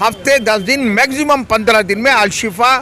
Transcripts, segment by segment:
हफ्ते 10 दिन मैक्सिमम 15 दिन में अलशिफा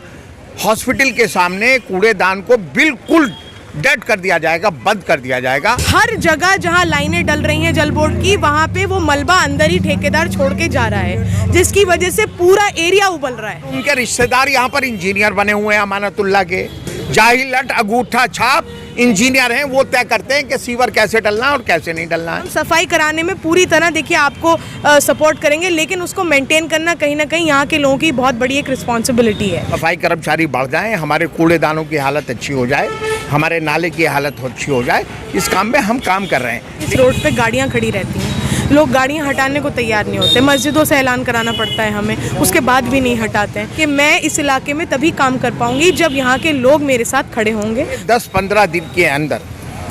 हॉस्पिटल के सामने कूड़ेदान को बिल्कुल डेड कर दिया जाएगा, बंद कर दिया जाएगा। हर जगह जहां लाइनें डल रही हैं जल बोर्ड की, वहां पे वो मलबा अंदर ही ठेकेदार छोड़ के जा रहा है, जिसकी वजह से पूरा एरिया उबल रहा है। उनके रिश्तेदार यहाँ पर इंजीनियर बने हुए हैं, अमानतुल्लाह के जाहिलट अंगूठा छाप इंजीनियर हैं, वो तय करते हैं कि सीवर कैसे डलना है और कैसे नहीं डलना है। सफाई कराने में पूरी तरह देखिए आपको सपोर्ट करेंगे, लेकिन उसको मेंटेन करना कहीं ना कहीं यहाँ के लोगों की बहुत बड़ी एक रिस्पॉन्सिबिलिटी है। सफाई कर्मचारी बढ़ जाएं, हमारे कूड़ेदानों की हालत अच्छी हो जाए, हमारे नाले की हालत अच्छी हो जाए, इस काम में हम काम कर रहे हैं। इस रोड पे गाड़ियाँ खड़ी रहती हैं, लोग गाड़ियाँ हटाने को तैयार नहीं होते, मस्जिदों से ऐलान कराना पड़ता है हमें, उसके बाद भी नहीं हटाते हैं कि मैं इस इलाके में तभी काम कर पाऊंगी जब यहाँ के लोग मेरे साथ खड़े होंगे। 10-15 दिन के अंदर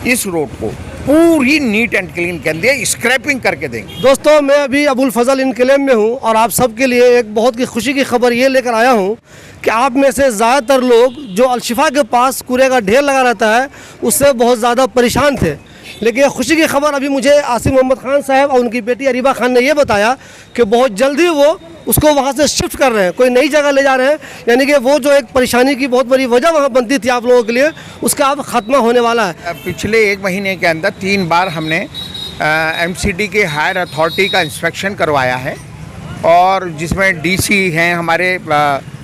इस रोड को पूरी नीट एंड क्लीन कर दिए, स्क्रैपिंग करके देंगे। दोस्तों, मैं अभी अबुल फजल इनकलेम में हूँ और आप सबके लिए एक बहुत की खुशी की खबर ये लेकर आया हूँ कि आप में से ज़्यादातर लोग जो अलशिफा के पास कूड़े का ढेर लगा रहता है उससे बहुत ज़्यादा परेशान थे, लेकिन खुशी की खबर अभी मुझे आसिम मोहम्मद खान साहब और उनकी बेटी अरीबा खान ने ये बताया कि बहुत जल्दी वो उसको वहाँ से शिफ्ट कर रहे हैं, कोई नई जगह ले जा रहे हैं, यानी कि वो जो एक परेशानी की बहुत बड़ी वजह वहाँ बनती थी आप लोगों के लिए, उसका अब ख़त्मा होने वाला है। पिछले 1 महीने के अंदर 3 बार हमने MCD के हायर अथॉरिटी का इंस्पेक्शन करवाया है, और जिसमें DC हैं हमारे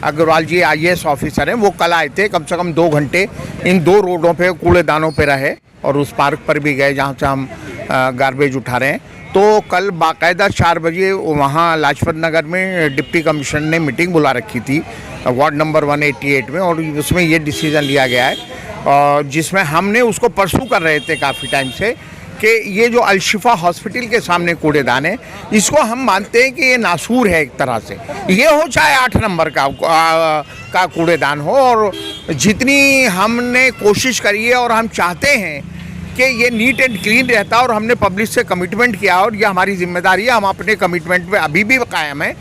अग्रवाल जी IAS ऑफिसर हैं, वो कल आए थे, कम से कम 2 घंटे इन 2 रोडों पे कूड़ेदानों पे रहे और उस पार्क पर भी गए जहाँ से हम गार्बेज उठा रहे हैं। तो कल बाकायदा 4 बजे वहाँ लाजपत नगर में डिप्टी कमिश्नर ने मीटिंग बुला रखी थी वार्ड नंबर 188 में, और उसमें ये डिसीज़न लिया गया है, और जिसमें हमने उसको परसू कर रहे थे काफ़ी टाइम से कि ये जो अलशिफा हॉस्पिटल के सामने कूड़ेदान है, इसको हम मानते हैं कि ये नासूर है एक तरह से, ये हो चाहे 8 नंबर का कूड़ेदान हो, और जितनी हमने कोशिश करी है और हम चाहते हैं कि ये नीट एंड क्लीन रहता, और हमने पब्लिक से कमिटमेंट किया और ये हमारी जिम्मेदारी है, हम अपने कमिटमेंट पे अभी भी कायम हैं।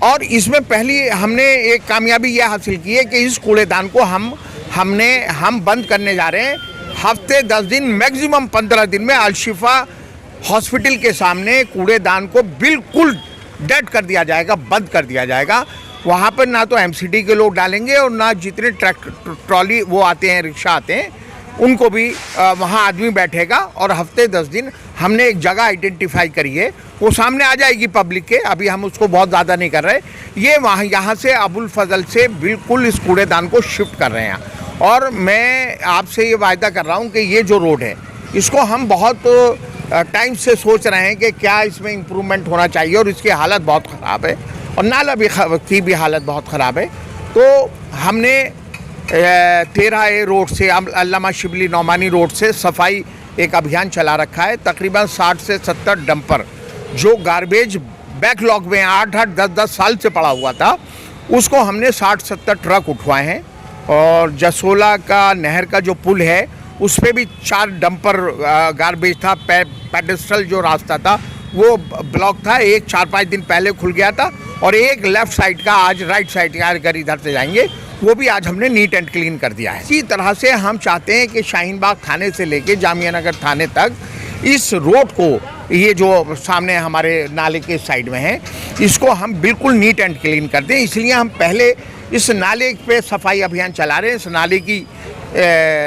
और इसमें पहली हमने एक कामयाबी ये हासिल की है कि इस कूड़ेदान को हम बंद करने जा रहे हैं। हफ्ते 10 दिन मैक्सिमम 15 दिन में अलशिफा हॉस्पिटल के सामने कूड़ेदान को बिल्कुल डेड कर दिया जाएगा, बंद कर दिया जाएगा। वहाँ पर ना तो MCD के लोग डालेंगे और ना जितने ट्रॉली वो आते हैं, रिक्शा आते हैं, उनको भी वहाँ आदमी बैठेगा। और हफ्ते 10 दिन हमने एक जगह आइडेंटिफाई करी है, वो सामने आ जाएगी पब्लिक के, अभी हम उसको बहुत ज़्यादा नहीं कर रहे, ये वहाँ यहाँ से अबुल फजल से बिल्कुल इस कूड़ेदान को शिफ्ट कर रहे हैं। और मैं आपसे ये वायदा कर रहा हूँ कि ये जो रोड है इसको हम बहुत टाइम से सोच रहे हैं कि क्या इसमें इम्प्रूवमेंट होना चाहिए, और इसकी हालत बहुत ख़राब है, और नाला की भी हालत बहुत ख़राब है। तो हमने 13A रोड से अल्लामा शिबली नौमानी रोड से सफाई एक अभियान चला रखा है। तकरीबन 60 से 70 डंपर जो गार्बेज बैकलॉग में 8-8, 10-10 साल से पड़ा हुआ था, उसको हमने 60-70 ट्रक उठवाए हैं। और जसोला का नहर का जो पुल है उस पर भी 4 डंपर गार्बेज था, पेडेस्ट्रल जो रास्ता था वो ब्लॉक था, एक 4-5 दिन पहले खुल गया था, और एक लेफ़्ट साइड का आज राइट साइड का अगर इधर से जाएंगे वो भी आज हमने नीट एंड क्लीन कर दिया है। इसी तरह से हम चाहते हैं कि शाहीन बाग थाने से लेके जामिया नगर थाने तक इस रोड को, ये जो सामने हमारे नाले के साइड में है, इसको हम बिल्कुल नीट एंड क्लीन कर दें। इसलिए हम पहले इस नाले पे सफाई अभियान चला रहे हैं, इस नाले की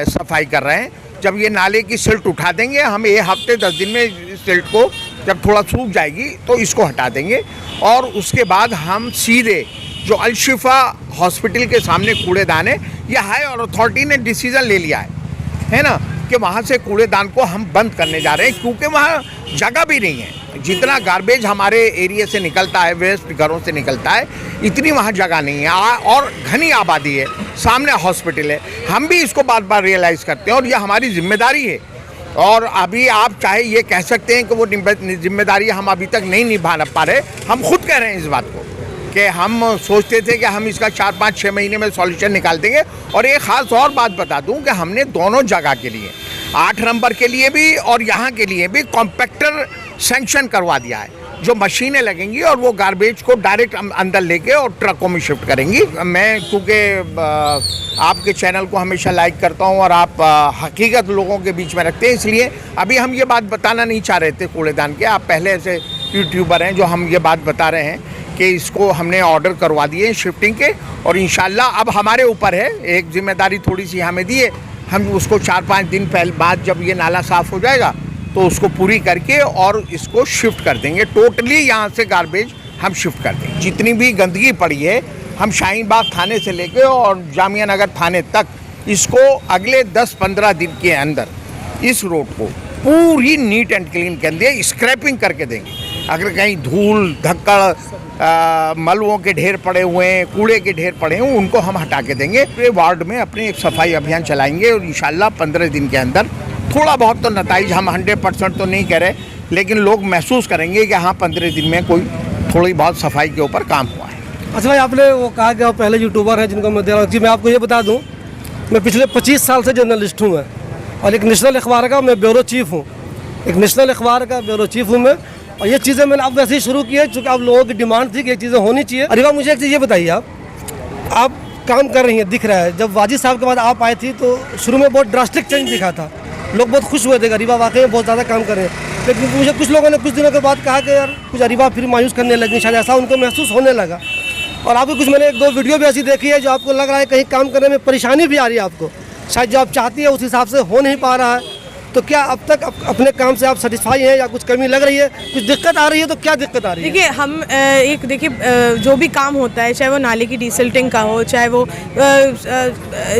सफाई कर रहे हैं। जब ये नाले की सिल्ट उठा देंगे, हम ये हफ्ते 10 दिन में इस सिल्ट को जब थोड़ा सूख जाएगी तो इसको हटा देंगे, और उसके बाद हम सीधे जो अलशिफा हॉस्पिटल के सामने कूड़ेदान है, ये हायर अथॉरिटी ने डिसीज़न ले लिया है ना, कि वहाँ से कूड़ेदान को हम बंद करने जा रहे हैं, क्योंकि वहाँ जगह भी नहीं है। जितना गार्बेज हमारे एरिया से निकलता है, वेस्ट घरों से निकलता है, इतनी वहाँ जगह नहीं है, और घनी आबादी है, सामने हॉस्पिटल है। हम भी इसको बार बार रियलाइज़ करते हैं और ये हमारी जिम्मेदारी है। और अभी आप चाहे ये कह सकते हैं कि वो जिम्मेदारी हम अभी तक नहीं निभा पा रहे, हम खुद कह रहे हैं इस बात को कि हम सोचते थे कि हम इसका 4-5-6 महीने में सॉल्यूशन निकाल देंगे। और एक ख़ास और बात बता दूं कि हमने दोनों जगह के लिए, 8 नंबर के लिए भी और यहाँ के लिए भी कॉम्पैक्टर सैंक्शन करवा दिया है, जो मशीनें लगेंगी और वो गार्बेज को डायरेक्ट अंदर लेके और ट्रकों में शिफ्ट करेंगी। मैं क्योंकि आपके चैनल को हमेशा लाइक करता हूं और आप हकीकत लोगों के बीच में रखते हैं, इसलिए अभी हम ये बात बताना नहीं चाह रहे थे कूड़ेदान के। आप पहले ऐसे यूट्यूबर हैं जो हम ये बात बता रहे हैं कि इसको हमने ऑर्डर करवा दिए शिफ्टिंग के, और इंशाल्लाह अब हमारे ऊपर है, एक जिम्मेदारी थोड़ी सी हमें दी है, हम उसको 4-5 दिन पहले बाद जब ये नाला साफ़ हो जाएगा तो उसको पूरी करके और इसको शिफ्ट कर देंगे। टोटली यहाँ से गार्बेज हम शिफ्ट कर देंगे। जितनी भी गंदगी पड़ी है हम शाहीन बाग थाने से लेके और जामिया नगर थाने तक इसको अगले 10-15 दिन के अंदर इस रोड को पूरी नीट एंड क्लीन कर दिए, स्क्रैपिंग करके देंगे। अगर कहीं धूल धक्कड़ मलबों के ढेर पड़े हुए हैं, कूड़े के ढेर पड़े हैं, उनको हम हटा के देंगे। पूरे वार्ड में अपने एक सफाई अभियान चलाएंगे और इंशाल्लाह 15 दिन के अंदर थोड़ा बहुत तो नताइज, हम 100% तो नहीं कह रहे, लेकिन लोग महसूस करेंगे कि हाँ 15 दिन में कोई थोड़ी बहुत सफाई के ऊपर काम हुआ है। अच्छा भाई, आपने वो कहा कि आप पहले यूट्यूबर हैं जिनको मैं दे रहा हूँ। जी मैं आपको ये बता दूँ, मैं पिछले 25 साल से जर्नलिस्ट हूँ मैं, और एक नेशनल अखबार का मैं ब्यूरो चीफ़ हूँ। एक नेशनल अखबार का ब्यूरो चीफ़ हूँ मैं, और ये चीज़ें मैंने अब वैसे ही शुरू की है चूँकि आप लोगों की डिमांड थी कि ये चीज़ें होनी चाहिए। अरे मुझे एक चीज़ ये बताइए, आप काम कर रही हैं, दिख रहा है। जब वाजिद साहब के बाद आप आए थी तो शुरू में बहुत ड्रास्टिक चेंज दिखा था, लोग बहुत खुश हुए थे, अरीबा वाकई में बहुत ज़्यादा काम कर रहे हैं। लेकिन मुझे कुछ लोगों ने कुछ दिनों के बाद कहा कि यार कुछ अरीबा फिर मायूस करने लगी, शायद ऐसा उनको महसूस होने लगा। और आपको कुछ मैंने 1-2 वीडियो भी ऐसी देखी है जो आपको लग रहा है कहीं काम करने में परेशानी भी आ रही है आपको, शायद जो आप चाहती है उस हिसाब से हो नहीं पा रहा है। तो क्या अब तक अपने काम से आप सेटिस्फाई हैं या कुछ कमी लग रही है, कुछ दिक्कत आ रही है, तो क्या दिक्कत आ रही है? देखिए हम जो भी काम होता है, चाहे वो नाले की डिसल्टिंग का हो, चाहे वो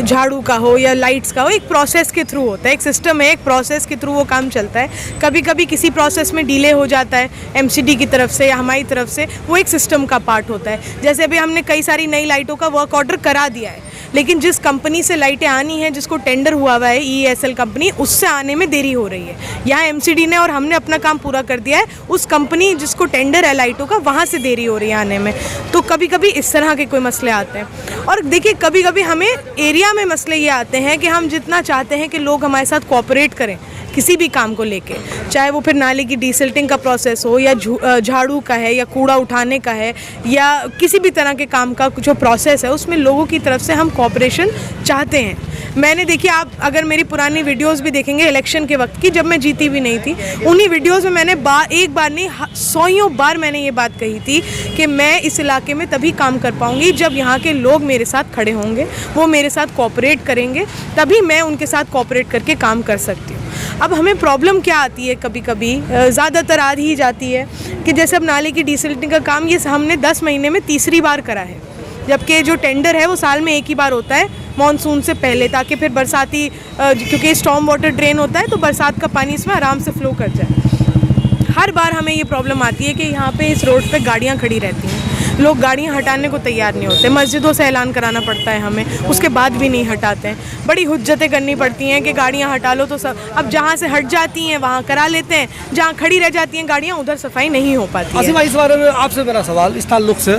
झाड़ू का हो या लाइट्स का हो, एक प्रोसेस के थ्रू होता है, एक सिस्टम है, एक प्रोसेस के थ्रू वो काम चलता है। कभी कभी किसी प्रोसेस में डिले हो जाता है एमसीडी की तरफ से या हमारी तरफ से, वो एक सिस्टम का पार्ट होता है। जैसे अभी हमने कई सारी नई लाइटों का वर्क ऑर्डर करा दिया है, लेकिन जिस कंपनी से लाइटें आनी हैं, जिसको टेंडर हुआ हुआ है EESL कंपनी, उससे आने में देरी हो रही है। यहाँ एमसीडी ने और हमने अपना काम पूरा कर दिया है, उस कंपनी जिसको टेंडर है लाइटों का, वहाँ से देरी हो रही है आने में। तो कभी कभी इस तरह के कोई मसले आते हैं। और देखिए कभी कभी हमें एरिया में मसले ये आते हैं कि हम जितना चाहते हैं कि लोग हमारे साथ कोऑपरेट करें किसी भी काम को लेके, चाहे वो फिर नाले की डिसल्टिंग का प्रोसेस हो या झाड़ू का है या कूड़ा उठाने का है या किसी भी तरह के काम का जो प्रोसेस है, उसमें लोगों की तरफ से हम कोऑपरेशन चाहते हैं। मैंने देखिए, आप अगर मेरी पुरानी वीडियोस भी देखेंगे इलेक्शन के वक्त की, जब मैं जीती भी नहीं थी, उन्हीं वीडियोस में मैंने एक बार नहीं 100 बार मैंने ये बात कही थी कि मैं इस इलाके में तभी काम कर पाऊँगी जब यहाँ के लोग मेरे साथ खड़े होंगे, वो मेरे साथ कोऑपरेट करेंगे, तभी मैं उनके साथ कोऑपरेट करके काम कर सकती हूँ। अब हमें प्रॉब्लम क्या आती है, कभी कभी ज़्यादातर आ ही जाती है कि जैसे अब नाले की डिसल्टिंग का काम ये हमने 10 महीने में तीसरी बार करा है, जबकि जो टेंडर है वो साल में एक ही बार होता है मॉनसून से पहले, ताकि फिर बरसाती क्योंकि स्टॉर्म वाटर ड्रेन होता है तो बरसात का पानी इसमें आराम से फ्लो कर जाए। हर बार हमें ये प्रॉब्लम आती है कि यहाँ पे इस रोड पे गाड़ियाँ खड़ी रहती हैं, लोग गाड़ियाँ हटाने को तैयार नहीं होते, मस्जिदों से ऐलान कराना पड़ता है हमें, उसके बाद भी नहीं हटाते हैं। बड़ी हुज्जतें करनी पड़ती हैं कि गाड़ियाँ हटा लो, तो सब अब जहाँ से हट जाती हैं वहाँ करा लेते हैं, जहाँ खड़ी रह जाती हैं गाड़ियाँ उधर सफाई नहीं हो पाती है। आसिफ भाई, इस बारे में आपसे मेरा सवाल इस ताल्लुक से,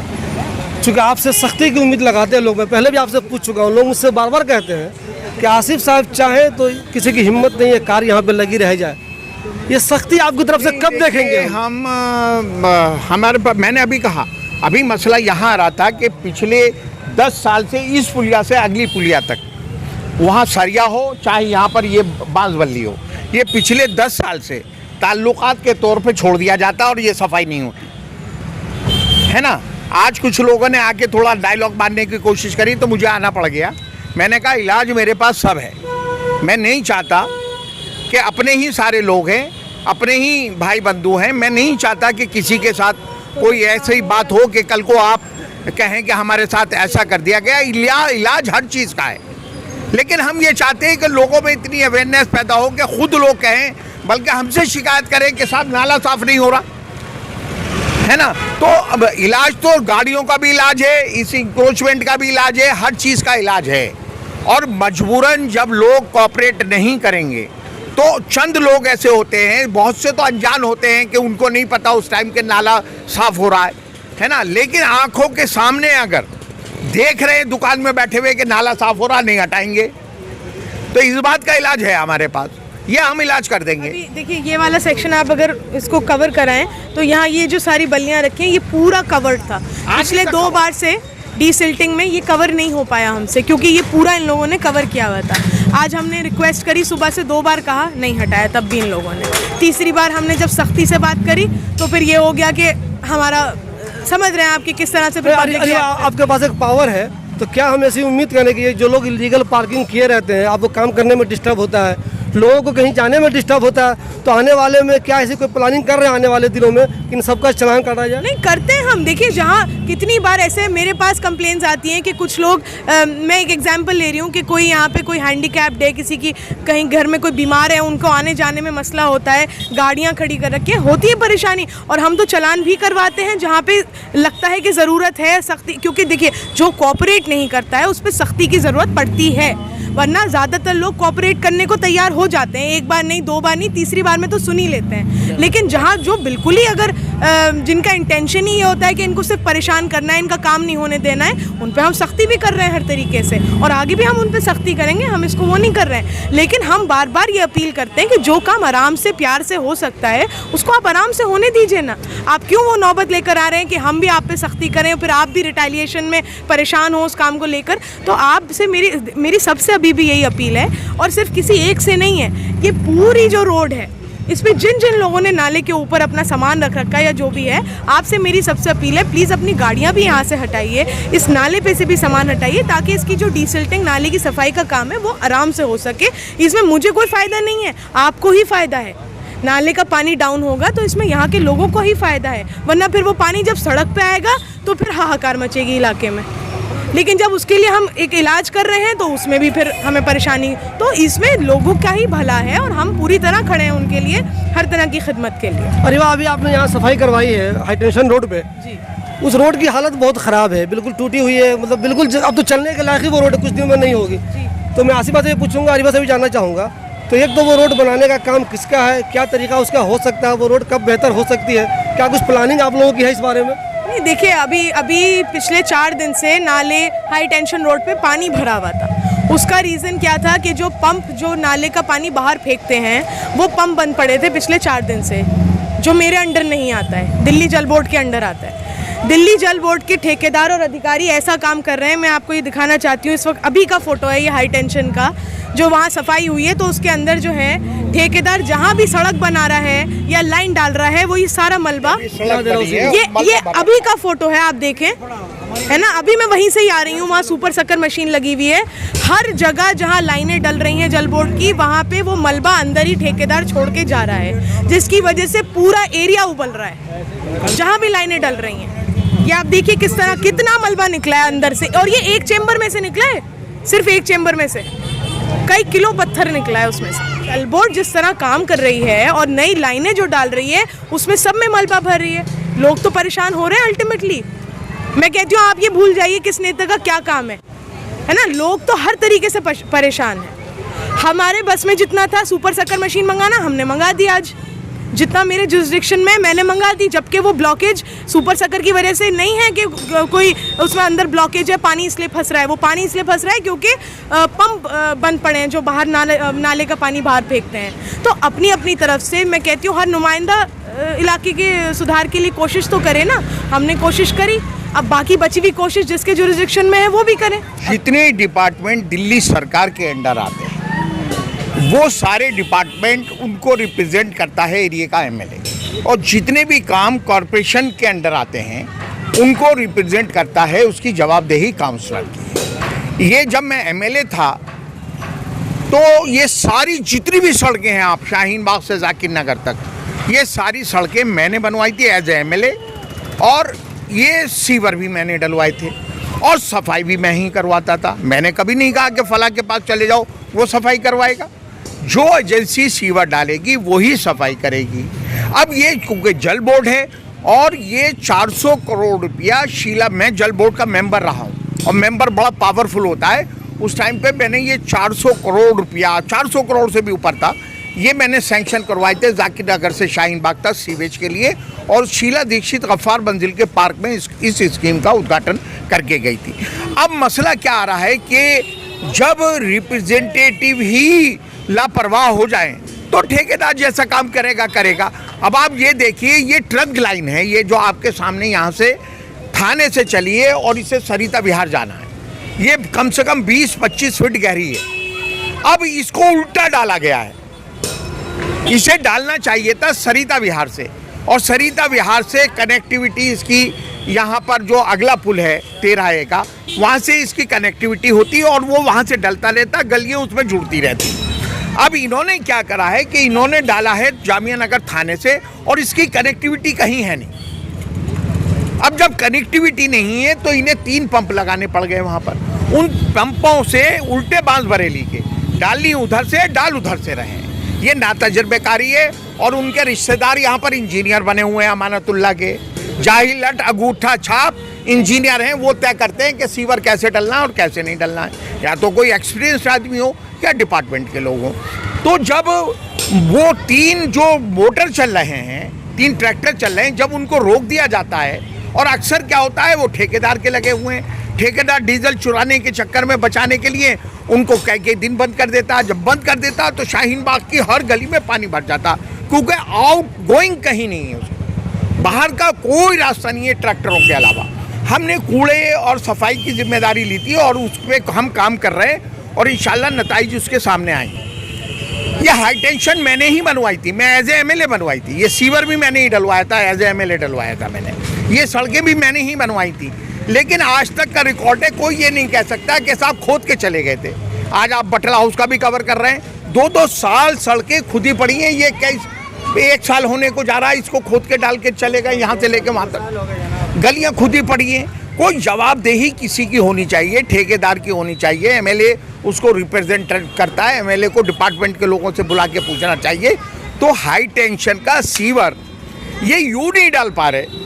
चूँकि आपसे सख्ती की उम्मीद लगाते हैं लोग, मैं पहले भी आपसे पूछ चुका हूँ, लोग मुझसे बार बार कहते हैं कि आसिफ साहब चाहे तो किसी की हिम्मत नहीं है कार यहाँ पे लगी रह जाए, ये सख्ती आपकी तरफ से कब देखेंगे? हम हमारे मैंने अभी कहा, अभी मसला यहाँ आ रहा था कि पिछले 10 साल से इस पुलिया से अगली पुलिया तक, वहाँ सरिया हो चाहे यहाँ पर ये बांसबल्ली हो, ये पिछले 10 साल से ताल्लुकात के तौर पे छोड़ दिया जाता और ये सफाई नहीं होती है ना। आज कुछ लोगों ने आके थोड़ा डायलॉग बांधने की कोशिश करी तो मुझे आना पड़ गया। मैंने कहा इलाज मेरे पास सब है, मैं नहीं चाहता कि अपने ही सारे लोग हैं, अपने ही भाई बंधु हैं, मैं नहीं चाहता कि किसी के साथ कोई ऐसी बात हो कि कल को आप कहें कि हमारे साथ ऐसा कर दिया गया। इलाज हर चीज़ का है, लेकिन हम ये चाहते हैं कि लोगों में इतनी अवेयरनेस पैदा हो कि खुद लोग कहें, बल्कि हमसे शिकायत करें कि साहब नाला साफ नहीं हो रहा है ना। तो अब इलाज तो गाड़ियों का भी इलाज है, इस इंक्रोचमेंट का भी इलाज है, हर चीज़ का इलाज है। और मजबूरन जब लोग कोऑपरेट नहीं करेंगे तो चंद लोग ऐसे होते हैं, बहुत से तो अनजान होते हैं कि उनको नहीं पता उस टाइम के नाला साफ हो रहा है ना, लेकिन आंखों के सामने अगर देख रहे हैं दुकान में बैठे हुए कि नाला साफ हो रहा, नहीं हटाएंगे। तो इस बात का इलाज है हमारे पास, ये हम इलाज कर देंगे। देखिए ये वाला सेक्शन आप अगर इसको कवर कराएं तो यहाँ ये जो सारी बल्लियाँ रखी हैं ये पूरा कवर्ड था, पिछले 2 बार से डिसिल्टिंग में ये कवर नहीं हो पाया हमसे, क्योंकि ये पूरा इन लोगों ने कवर किया हुआ था। आज हमने रिक्वेस्ट करी, सुबह से 2 बार कहा, नहीं हटाया तब भी इन लोगों ने। तीसरी बार हमने जब सख्ती से बात करी तो फिर ये हो गया कि हमारा समझ रहे हैं आप कि किस तरह से अरे आपके पास एक पावर है, तो क्या हम ऐसी उम्मीद करें कि ये जो लोग इलीगल पार्किंग किए रहते हैं, आपको काम करने में डिस्टर्ब होता है, लोगों को कहीं जाने में डिस्टर्ब होता है, तो आने वाले में क्या ऐसी कोई प्लानिंग कर रहे हैं आने वाले दिनों में कि इन सबका चालान काटा जाए? नहीं करते हैं हम। देखिए जहाँ कितनी बार ऐसे मेरे पास कंप्लेंट्स आती हैं कि कुछ लोग मैं एक एग्जांपल ले रही हूँ कि कोई यहाँ पे कोई हैंडीकैप्ड है, किसी की कहीं घर में कोई बीमार है, उनको आने जाने में मसला होता है, गाड़ियाँ खड़ी कर रखी है, होती है परेशानी, और हम तो चालान भी करवाते हैं जहाँ पे लगता है कि ज़रूरत है सख्ती, क्योंकि देखिए जो कोऑपरेट नहीं करता है उस पर सख्ती की ज़रूरत पड़ती है, वरना ज़्यादातर लोग कोऑपरेट करने को तैयार हो जाते हैं, एक बार नहीं, दो बार नहीं, तीसरी बार में तो सुन ही लेते हैं। लेकिन जहाँ जो बिल्कुल ही अगर जिनका इंटेंशन ही ये होता है कि इनको सिर्फ परेशान करना है, इनका काम नहीं होने देना है, उन पे हम सख्ती भी कर रहे हैं हर तरीके से, और आगे भी हम उन पे सख्ती करेंगे, हम इसको वो नहीं कर रहे हैं। लेकिन हम बार बार ये अपील करते हैं कि जो काम आराम से प्यार से हो सकता है उसको आप आराम से होने दीजिए ना। आप क्यों वो नौबत लेकर आ रहे हैं कि हम भी आप पे सख्ती करें, फिर आप भी रिटेलिएशन में परेशान हो उस काम को लेकर? तो आपसे मेरी सबसे अभी भी यही अपील है, और सिर्फ किसी एक से नहीं है, ये पूरी जो रोड है इसमें जिन जिन लोगों ने नाले के ऊपर अपना सामान रख रखा है या जो भी है, आपसे मेरी सबसे अपील है, प्लीज़ अपनी गाड़ियाँ भी यहाँ से हटाइए, इस नाले पे से भी सामान हटाइए, ताकि इसकी जो डीसिल्टिंग नाले की सफाई का काम है वो आराम से हो सके। इसमें मुझे कोई फ़ायदा नहीं है, आपको ही फ़ायदा है। नाले का पानी डाउन होगा तो इसमें यहाँ के लोगों को ही फ़ायदा है, वरना फिर वो पानी जब सड़क पे आएगा तो फिर हाहाकार मचेगी इलाके में। लेकिन जब उसके लिए हम एक इलाज कर रहे हैं तो उसमें भी फिर हमें परेशानी, तो इसमें लोगों का ही भला है और हम पूरी तरह खड़े हैं उनके लिए, हर तरह की खिदमत के लिए। अरे वाह, अभी आपने यहाँ सफाई करवाई है हाई टेंशन रोड पे जी, उस रोड की हालत बहुत ख़राब है, बिल्कुल टूटी हुई है, मतलब बिल्कुल अब तो चलने के लायक ही वो रोड कुछ दिनों में नहीं होगी। तो मैं आसिफा से पूछूंगा, अरिबा से भी जानना चाहूँगा, तो एक तो वो रोड बनाने का काम किसका है, क्या तरीका उसका हो सकता है, वो रोड कब बेहतर हो सकती है, क्या कुछ प्लानिंग आप लोगों की है इस बारे में? नहीं देखिए, अभी पिछले 4 दिन से नाले हाई टेंशन रोड पे पानी भरा हुआ था। उसका रीज़न क्या था कि जो पंप जो नाले का पानी बाहर फेंकते हैं वो पंप बंद पड़े थे पिछले 4 दिन से, जो मेरे अंडर नहीं आता है, दिल्ली जल बोर्ड के अंडर आता है। दिल्ली जल बोर्ड के ठेकेदार और अधिकारी ऐसा काम कर रहे हैं, मैं आपको ये दिखाना चाहती हूँ, इस वक्त अभी का फ़ोटो है ये हाई टेंशन का, जो वहाँ सफाई हुई है, तो उसके अंदर जो है ठेकेदार जहाँ भी सड़क बना रहा है या लाइन डाल रहा है, वो ये सारा मलबा, ये अभी का फोटो है, आप देखें, है ना, अभी मैं वहीं से ही आ रही हूँ, वहाँ सुपर सकर मशीन लगी हुई है, हर जगह जहाँ लाइनें डल रही हैं जल बोर्ड की, वहाँ पे वो मलबा अंदर ही ठेकेदार छोड़ के जा रहा है, जिसकी वजह से पूरा एरिया उबल रहा है जहाँ भी लाइनें डल रही हैं। ये आप देखिए किस तरह कितना मलबा निकला है अंदर से, और ये एक चेम्बर में से निकला है, सिर्फ एक चेम्बर में से कई किलो पत्थर निकला है उसमें से। जल बोर्ड जिस तरह काम कर रही है और नई लाइनें जो डाल रही है उसमें सब में मलबा भर रही है, लोग तो परेशान हो रहे हैं अल्टीमेटली। मैं कहती हूँ आप ये भूल जाइए किस नेता का क्या काम है ना, लोग तो हर तरीके से परेशान हैं। हमारे बस में जितना था सुपर सकर मशीन मंगाना, हमने मंगा दी, आज जितना मेरे जुरिस्डिक्शन में मैंने मंगा दी, जबकि वो ब्लॉकेज सुपर सकर की वजह से नहीं है कि कोई उसमें अंदर ब्लॉकेज है, पानी इसलिए फंस रहा है, वो पानी इसलिए फंस रहा है क्योंकि पंप बंद पड़े हैं जो बाहर नाले का पानी बाहर फेंकते हैं। तो अपनी अपनी तरफ से मैं कहती हूँ हर नुमाइंदा इलाके के सुधार के लिए कोशिश तो करे ना, हमने कोशिश करी, अब बाकी बची हुई कोशिश जिसके जुरिस्डिक्शन में है वो भी करें। जितने डिपार्टमेंट दिल्ली सरकार के अंडर आते हैं वो सारे डिपार्टमेंट उनको रिप्रेजेंट करता है एरिया का एमएलए, और जितने भी काम कॉरपोरेशन के अंडर आते हैं उनको रिप्रेजेंट करता है उसकी जवाबदेही काउंसलर की। ये जब मैं एमएलए था तो ये सारी जितनी भी सड़कें हैं, आप शाहीन बाग से जाकिर नगर तक, ये सारी सड़कें मैंने बनवाई थी एज एमएलए, और ये सीवर भी मैंने डलवाए थे, और सफाई भी मैं ही करवाता था। मैंने कभी नहीं कहा कि फला के पास चले जाओ वो सफाई करवाएगा, जो एजेंसी सीवर डालेगी वही सफाई करेगी। अब ये क्योंकि जल बोर्ड है और ये 400 करोड़ रुपया शीला, मैं जल बोर्ड का मेंबर रहा हूँ और मेंबर बड़ा पावरफुल होता है, उस टाइम पे मैंने ये 400 करोड़ रुपया, 400 करोड़ से भी ऊपर था, ये मैंने सैंक्शन करवाए थे जाकिर नगर से शाहीन बाग तक सीवेज के लिए, और शीला दीक्षित गफ्फार मंजिल के पार्क में इस स्कीम का उद्घाटन करके गई थी। अब मसला क्या आ रहा है कि जब रिप्रेजेंटेटिव ही लापरवाह हो जाए तो ठेकेदार जैसा काम करेगा। अब आप ये देखिए, ये ट्रंक लाइन है, ये जो आपके सामने यहाँ से थाने से चली है और इसे सरिता विहार जाना है, ये कम से कम 20-25 फीट गहरी है। अब इसको उल्टा डाला गया है, इसे डालना चाहिए था सरिता विहार से, और सरिता विहार से कनेक्टिविटी इसकी यहाँ पर जो अगला पुल है 13A का, वहाँ से इसकी कनेक्टिविटी होती है और वो वहाँ से डलता रहता, गलियाँ उसमें जुड़ती रहती। अब इन्होंने क्या करा है कि इन्होंने डाला है जामिया नगर थाने से और इसकी कनेक्टिविटी कहीं है नहीं। अब जब कनेक्टिविटी नहीं है तो इन्हें 3 पंप लगाने पड़ गए वहाँ पर। उन पंपों से उल्टे बांस बरेली के डाली उधर से डाल उधर से रहे। ये नातजुर्बेकारी है और उनके रिश्तेदार यहाँ पर इंजीनियर बने हुए हैं अमानतुल्लाह के। जाहिल लट अंगूठा छाप इंजीनियर हैं, वो तय करते हैं कि सीवर कैसे डलना है और कैसे नहीं डलना है। या तो कोई एक्सपीरियंस्ड आदमी हो या डिपार्टमेंट के लोग हों। तो जब वो 3 जो मोटर चल रहे हैं, 3 ट्रैक्टर चल रहे हैं, जब उनको रोक दिया जाता है, और अक्सर क्या होता है वो ठेकेदार के लगे हुए हैं, ठेकेदार डीजल चुराने के चक्कर में बचाने के लिए उनको कह के दिन बंद कर देता। जब बंद कर देता तो शाहीन बाग की हर गली में पानी भर जाता, क्योंकि आउट गोइंग कहीं नहीं है, उसमें बाहर का कोई रास्ता नहीं है ट्रैक्टरों के अलावा। हमने कूड़े और सफाई की जिम्मेदारी ली थी और उस पर हम काम कर रहे हैं और इंशाल्लाह नताइज उसके सामने आएंगे। ये हाई टेंशन मैंने ही बनवाई थी, मैं एज ए MLA बनवाई थी। ये सीवर भी मैंने ही डलवाया था, एज ए MLA डलवाया था मैंने। ये सड़कें भी मैंने ही बनवाई थी। लेकिन आज तक का रिकॉर्ड है, कोई ये नहीं कह सकता कि साहब खोद के चले गए थे। आज आप बटला हाउस का भी कवर कर रहे हैं, 2-2 साल सड़कें खुदी पड़ी हैं। ये 1 साल होने को जा रहा है, इसको खोद के डाल के चले गए, यहाँ से लेके वहाँ तक गलियाँ खुदी पड़ी हैं। कोई जवाबदेही किसी की होनी चाहिए, ठेकेदार की होनी चाहिए। MLA उसको रिप्रेजेंट करता है, MLA को डिपार्टमेंट के लोगों से बुला के पूछना चाहिए। तो हाई टेंशन का सीवर ये यूँ नहीं डाल पा रहे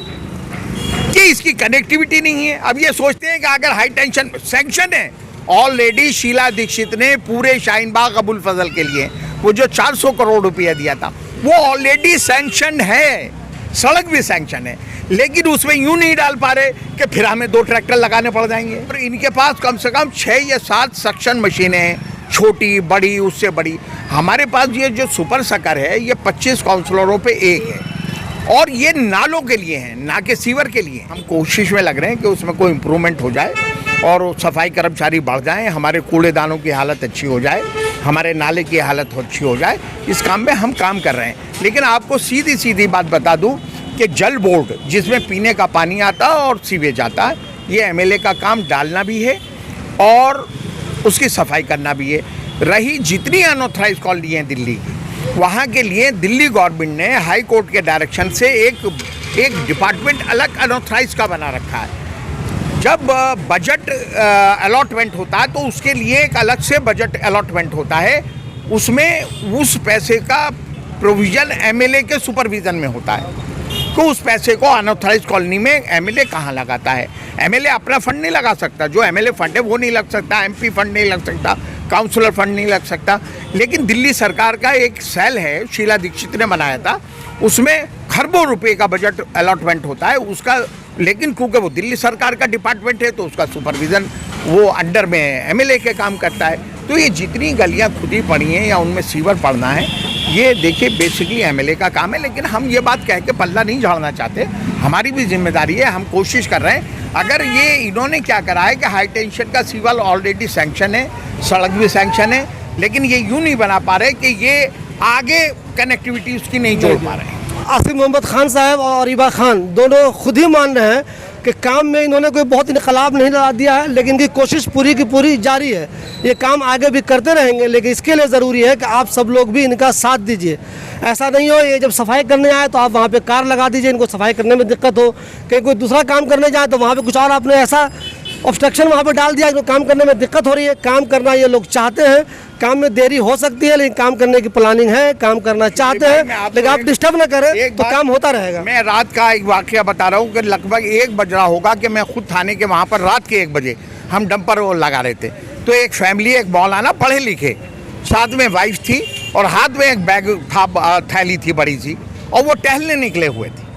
कि इसकी कनेक्टिविटी नहीं है। अब ये सोचते हैं कि अगर हाई टेंशन सैंक्शन है, ऑलरेडी शीला दीक्षित ने पूरे शाहीन बाग अबुल फजल के लिए वो जो 400 करोड़ रुपया दिया था वो ऑलरेडी सैंक्शन है, सड़क भी सैंक्शन है, लेकिन उसमें यूं नहीं डाल पा रहे कि फिर हमें 2 ट्रैक्टर लगाने पड़ जाएंगे। और इनके पास कम से कम 6 या 7 सक्शन मशीनें हैं, छोटी बड़ी उससे बड़ी। हमारे पास ये जो सुपर सकर है ये 25 काउंसलरों पे 1 है और ये नालों के लिए हैं, ना कि सीवर के लिए। हम कोशिश में लग रहे हैं कि उसमें कोई इम्प्रूवमेंट हो जाए और सफाई कर्मचारी बढ़ जाएं, हमारे कूड़ेदानों की हालत अच्छी हो जाए, हमारे नाले की हालत अच्छी हो जाए। इस काम में हम काम कर रहे हैं। लेकिन आपको सीधी सीधी बात बता दूं कि जल बोर्ड जिसमें पीने का पानी आता है और सीवेज आता है, ये MLA का काम डालना भी है और उसकी सफाई करना भी है। रही जितनी अनऑथराइज कॉलोनी है दिल्ली की, वहाँ के लिए दिल्ली गवर्नमेंट ने हाई कोर्ट के डायरेक्शन से एक डिपार्टमेंट अलग अनऑथराइज का बना रखा है। जब बजट अलॉटमेंट होता है तो उसके लिए एक अलग से बजट अलॉटमेंट होता है, उसमें उस पैसे का प्रोविज़न MLA के सुपरविज़न में होता है। तो उस पैसे को अनऑथराइज कॉलोनी में MLA कहाँ लगाता है? MLA अपना फंड नहीं लगा सकता, जो MLA फंड है वो नहीं लग सकता, MP फंड नहीं लग सकता, काउंसलर फंड नहीं लग सकता। लेकिन दिल्ली सरकार का एक सेल है, शीला दीक्षित ने बनाया था, उसमें खरबों रुपए का बजट अलॉटमेंट होता है उसका। लेकिन क्योंकि वो दिल्ली सरकार का डिपार्टमेंट है तो उसका सुपरविज़न वो अंडर में MLA के काम करता है। तो ये जितनी गलियां खुदी पड़ी हैं या उनमें सीवर पड़ना है, ये देखिए बेसिकली MLA का काम है। लेकिन हम ये बात कह के पल्ला नहीं झाड़ना चाहते, हमारी भी जिम्मेदारी है, हम कोशिश कर रहे हैं। अगर ये इन्होंने क्या करा है कि हाई टेंशन का सीवर ऑलरेडी सैंक्शन है, सड़क भी सैंक्शन है, लेकिन ये यूँ नहीं बना पा रहे कि ये आगे कनेक्टिविटी उसकी नहीं जोड़ पा रहे हैं। आसिफ मोहम्मद खान साहब और अरीबा खान दोनों खुद ही मान रहे हैं कि काम में इन्होंने कोई बहुत इनकलाब नहीं ला दिया है, लेकिन इनकी कोशिश पूरी की पूरी जारी है। ये काम आगे भी करते रहेंगे, लेकिन इसके लिए ज़रूरी है कि आप सब लोग भी इनका साथ दीजिए। ऐसा नहीं हो ये जब सफाई करने आए तो आप वहाँ पे कार लगा दीजिए, इनको सफाई करने में दिक्कत हो, कहीं कोई दूसरा काम करने जाए तो वहाँ पे कुछ और आपने ऐसा ऑब्स्ट्रक्शन वहाँ पे डाल दिया, इनको काम करने में दिक्कत हो रही है। काम करना ये लोग चाहते हैं, काम में देरी हो सकती है लेकिन काम करने की प्लानिंग है, काम करना चाहते हैं, लेकिन आप डिस्टर्ब ना करें तो काम होता रहेगा। मैं रात का एक वाकया बता रहा हूँ कि लगभग 1 बज रहा होगा कि मैं खुद थाने के वहाँ पर रात के 1 बजे हम डंपर लगा रहे थे, तो एक फैमिली, एक मौलाना पढ़े लिखे, साथ में वाइफ थी और हाथ में एक बैग था, थैली थी बड़ी सी, और वो टहलने निकले हुए थे,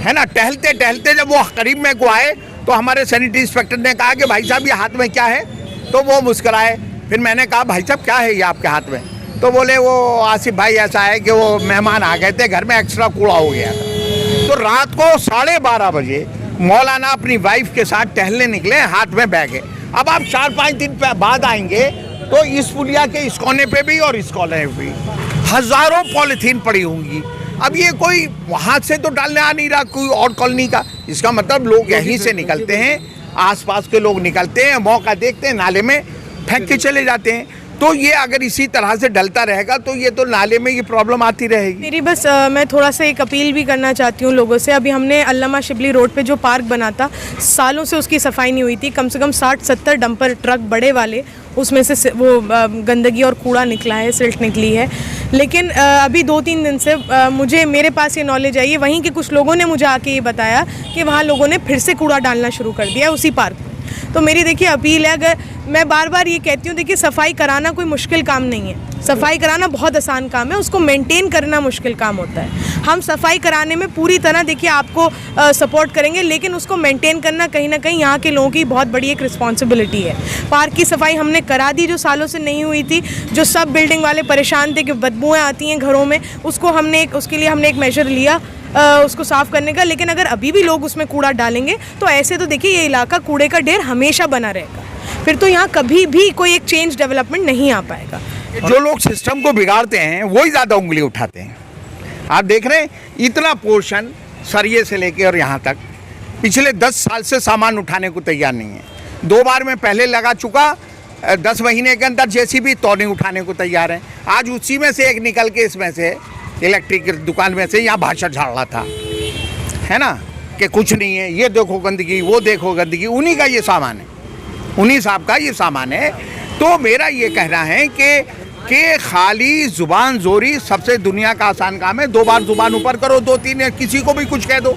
है ना। टहलते टहलते जब वो करीब में को आए तो हमारे सैनिटरी इंस्पेक्टर ने कहा कि भाई साहब ये हाथ में क्या है, तो वो मुस्कुराए। फिर मैंने कहा भाई साहब क्या है ये आपके हाथ में, तो बोले वो आसिफ भाई ऐसा है कि वो मेहमान आ गए थे, घर में एक्स्ट्रा कूड़ा हो गया था। तो रात को 12:30 बजे मौलाना अपनी वाइफ के साथ टहलने निकले, हाथ में बैग है। अब आप 4-5 दिन बाद आएंगे तो इस पुलिया के इस कोने पे भी और इस कोने पे भी हज़ारों पॉलीथीन पड़ी होंगी। अब ये कोई वहाँ से तो डालने आ नहीं रहा, कोई और कॉलोनी का, इसका मतलब लोग यहीं से निकलते हैं, आसपास के लोग निकलते हैं, मौका देखते हैं, नाले में फेंक के चले जाते हैं। तो ये अगर इसी तरह से डलता रहेगा तो ये तो नाले में ये प्रॉब्लम आती रहेगी। मेरी बस मैं थोड़ा सा एक अपील भी करना चाहती हूँ लोगों से। अभी हमने अल्लामा शिबली रोड पे जो पार्क बना था, सालों से उसकी सफाई नहीं हुई थी। कम से कम 60-70 डंपर ट्रक बड़े वाले, उसमें से वो गंदगी और कूड़ा निकला है, सिल्ट निकली है। लेकिन अभी 2-3 दिन से मुझे मेरे पास ये नॉलेज आई है, वहीं के कुछ लोगों ने मुझे आके ये बताया कि वहाँ लोगों ने फिर से कूड़ा डालना शुरू कर दिया उसी पार्क में। तो मेरी देखिए अपील है, अगर मैं बार बार ये कहती हूँ, देखिए सफाई कराना कोई मुश्किल काम नहीं है, सफाई कराना बहुत आसान काम है, उसको मेंटेन करना मुश्किल काम होता है। हम सफाई कराने में पूरी तरह देखिए आपको सपोर्ट करेंगे, लेकिन उसको मेंटेन करना कहीं ना कहीं यहाँ के लोगों की बहुत बड़ी एक रिस्पॉन्सिबिलिटी है। पार्क की सफाई हमने करा दी जो सालों से नहीं हुई थी, जो सब बिल्डिंग वाले परेशान थे कि बदबूएँ आती हैं घरों में, उसके लिए हमने एक मेजर लिया उसको साफ़ करने का। लेकिन अगर अभी भी लोग उसमें कूड़ा डालेंगे तो ऐसे तो देखिए ये इलाका कूड़े का ढेर हमेशा बना रहेगा, फिर तो यहाँ कभी भी कोई एक चेंज डेवलपमेंट नहीं आ पाएगा। जो लोग सिस्टम को बिगाड़ते हैं वही ज़्यादा उंगली उठाते हैं। आप देख रहे हैं इतना पोर्शन सरिये से लेके और यहाँ तक पिछले 10 साल से सामान उठाने को तैयार नहीं है। 2 बार मैं पहले लगा चुका, 10 महीने के अंदर जेसीबी तो नहीं उठाने को तैयार है। आज उसी में से एक निकल के इसमें से इलेक्ट्रिक दुकान में से यहाँ भाषा झाड़ रहा था, है ना, कि कुछ नहीं है, ये देखो गंदगी, वो देखो गंदगी, उन्हीं का ये सामान है, उन्हीं साहब का ये सामान है। तो मेरा ये कहना है कि खाली ज़ुबान जोरी सबसे दुनिया का आसान काम है। 2 बार ज़ुबान ऊपर करो, 2-3 किसी को भी कुछ कह दो।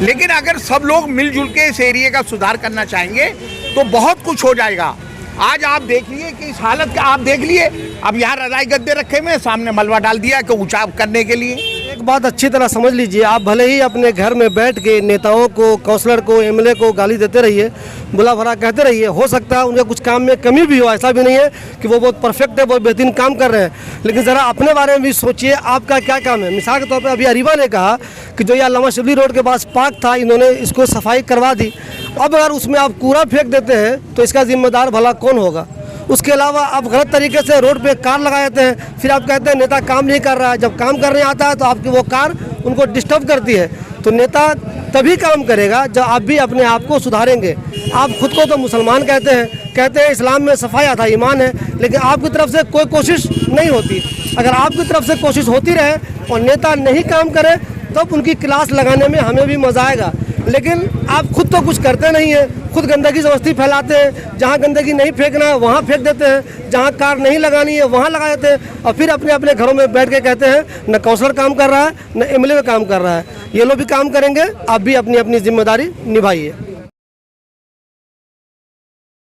लेकिन अगर सब लोग मिलजुल के इस एरिया का सुधार करना चाहेंगे तो बहुत कुछ हो जाएगा। आज आप देख लिए कि इस हालत का, आप देख लिए अब यहाँ रजाई गद्दे रखे हुए, सामने मलबा डाल दिया कि ऊंचा करने के लिए। एक बात अच्छी तरह समझ लीजिए, आप भले ही अपने घर में बैठ के नेताओं को, काउंसलर को, एमएलए को गाली देते रहिए, बुला भला कहते रहिए, हो सकता है उनके कुछ काम में कमी भी हो, ऐसा भी नहीं है कि वो बहुत परफेक्ट है, बहुत बेहतरीन काम कर रहे हैं। लेकिन ज़रा अपने बारे में भी सोचिए, आपका क्या काम है। मिसाल के तौर पर अभी अरीबा ने कहा कि जो ये अल्लामा शिबली रोड के पास पार्क था, इन्होंने इसको सफाई करवा दी। अब अगर उसमें आप कूड़ा फेंक देते हैं तो इसका जिम्मेदार भला कौन होगा। उसके अलावा आप गलत तरीके से रोड पे कार लगा देते हैं, फिर आप कहते हैं नेता काम नहीं कर रहा है। जब काम करने आता है तो आपकी वो कार उनको डिस्टर्ब करती है। तो नेता तभी काम करेगा जब आप भी अपने आप को सुधारेंगे। आप खुद को तो मुसलमान कहते हैं इस्लाम में सफाई आधा ईमान है, लेकिन आपकी तरफ से कोई कोशिश नहीं होती। अगर आपकी तरफ से कोशिश होती रहे और नेता नहीं काम करे तब उनकी क्लास लगाने में हमें भी मज़ा आएगा। लेकिन आप खुद तो कुछ करते नहीं हैं, खुद गंदगी समझती फैलाते हैं। जहाँ गंदगी नहीं फेंकना है वहाँ फेंक देते हैं, जहाँ कार नहीं लगानी है वहाँ लगा देते हैं, और फिर अपने अपने घरों में बैठ के कहते हैं न काउंसलर काम कर रहा है न एमएलए काम कर रहा है। ये लोग भी काम करेंगे, आप भी अपनी अपनी जिम्मेदारी निभाइए।